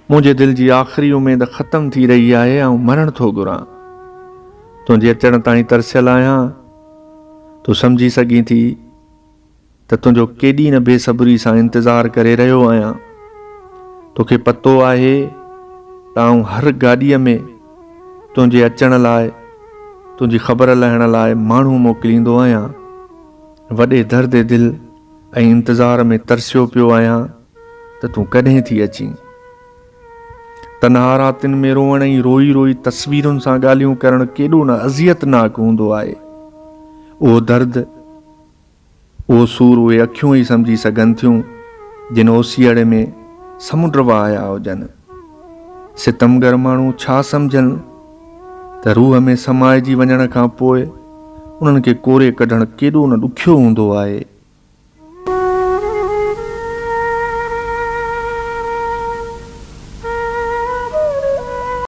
मुंहिंजे दिल जी आख़िरी उमेद ख़तम थी रही आहे ऐं मरण थो घुरां। तुंहिंजे अचण ताईं तरसियल आहियां। तूं सम्झी सघीं थी त तुंहिंजो केॾी न बेसब्री सां इंतज़ारु करे रहियो आहियां। तोखे पतो आहे त आउं हर गाॾीअ में तुंहिंजे अचण लाइ, तुंहिंजी ख़बर लहण लाइ माण्हू मोकिलींदो आहियां। वॾे दर्द दिल ऐं इंतज़ार में तरसियो पियो आहियां त तूं कॾहिं थी अचीं। तन्हा रातिनि में रोअण ऐं रोई रोई तस्वीरुनि सां ॻाल्हियूं करणु केॾो न अज़ियतनाक हूंदो आहे। उहो दर्द, उहो सूर उहे अखियूं ई सम्झी सघनि थियूं जिन ओसीअड़े में समुंड वहाया हुजनि। सितमगर माण्हू छा सम्झनि त रूह में समाइजी वञण खां पोइ उन्हनि खे कोरे कढणु केॾो न ॾुखियो हूंदो आहे।